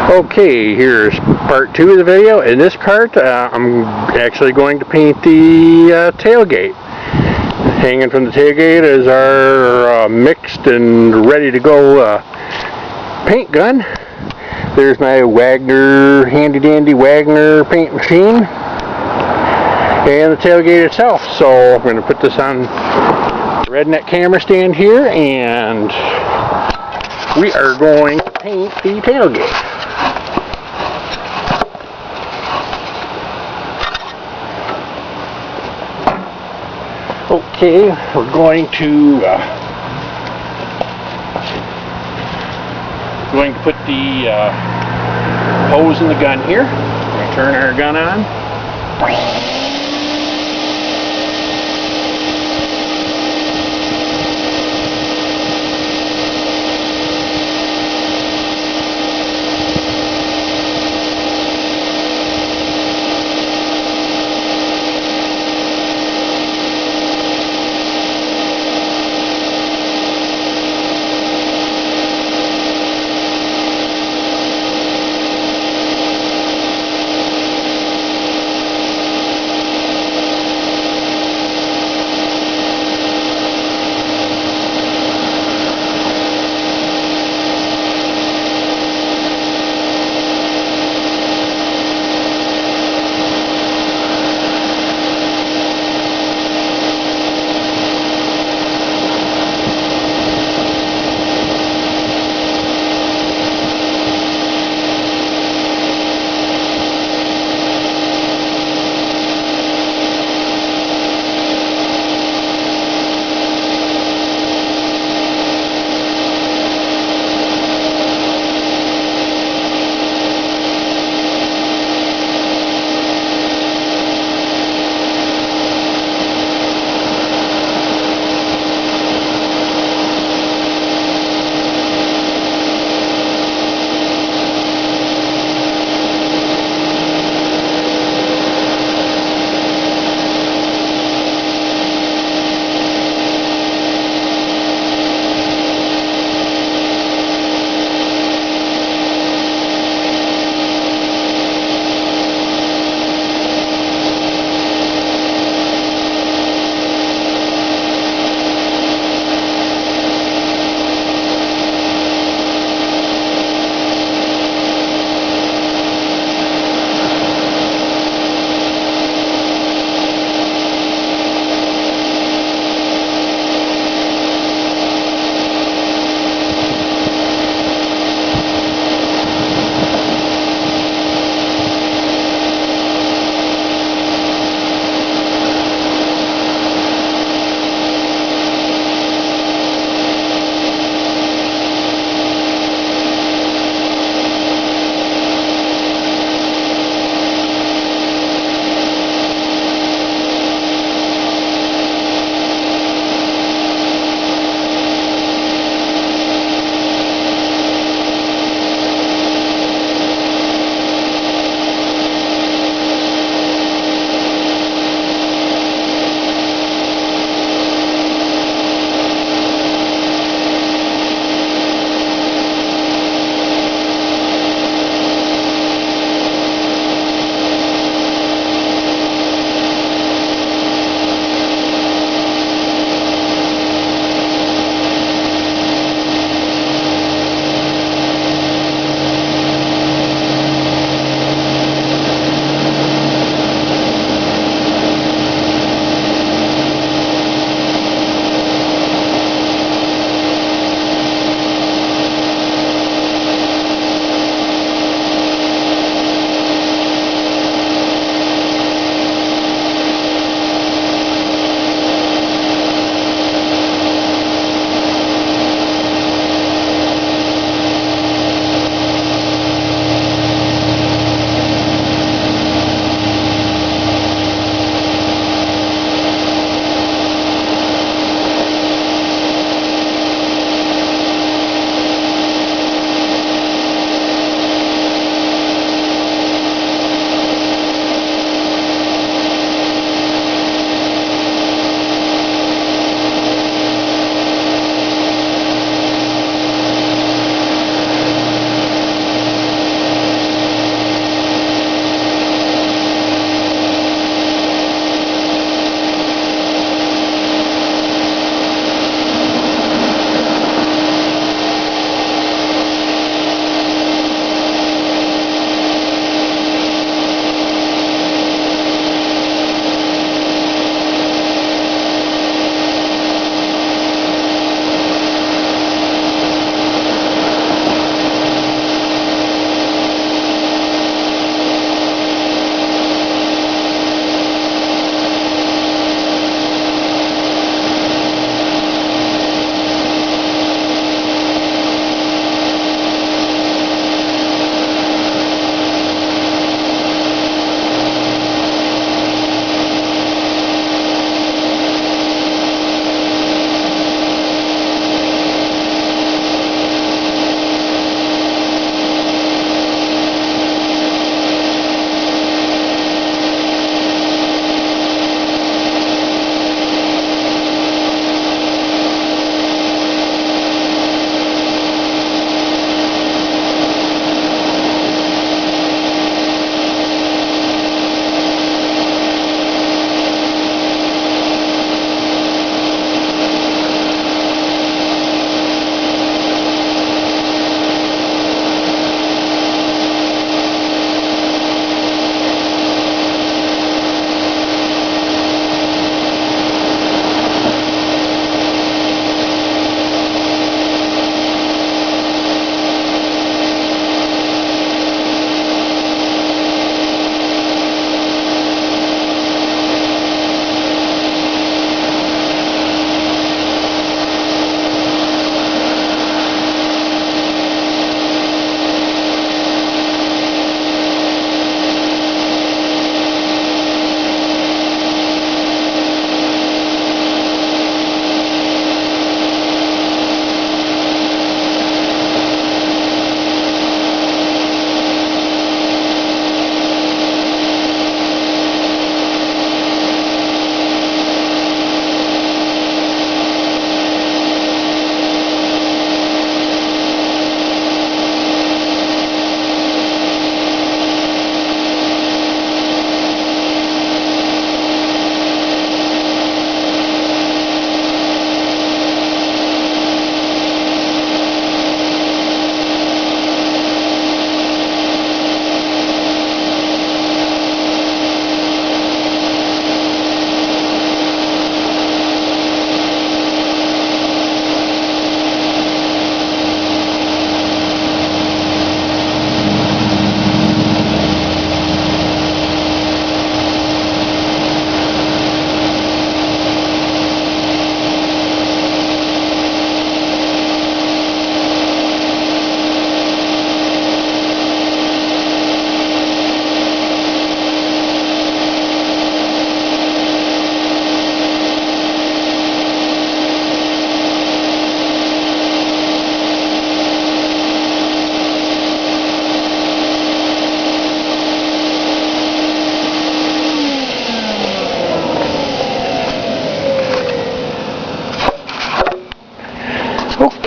Okay, here's part 2 of the video. In this part, I'm actually going to paint the tailgate. Hanging from the tailgate is our mixed and ready to go paint gun. There's my Wagner, handy dandy Wagner paint machine. And the tailgate itself. So I'm going to put this on the Redneck camera stand here, and we are going to paint the tailgate. Okay, we're going to put the hose in the gun here. We're going to turn our gun on.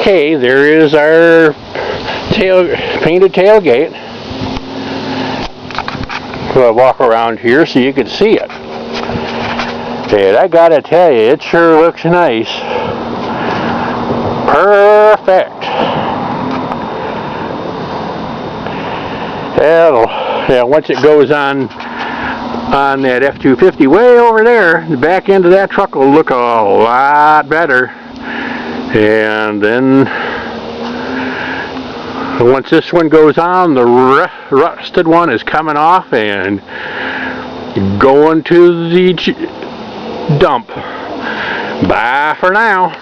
Okay, there is our painted tailgate. So I'll walk around here so you can see it. And I gotta tell you, it sure looks nice. Perfect. Yeah, once it goes on that F-250 way over there, the back end of that truck will look a lot better. And then once this one goes on, the rusted one is coming off and going to the dump. Bye for now.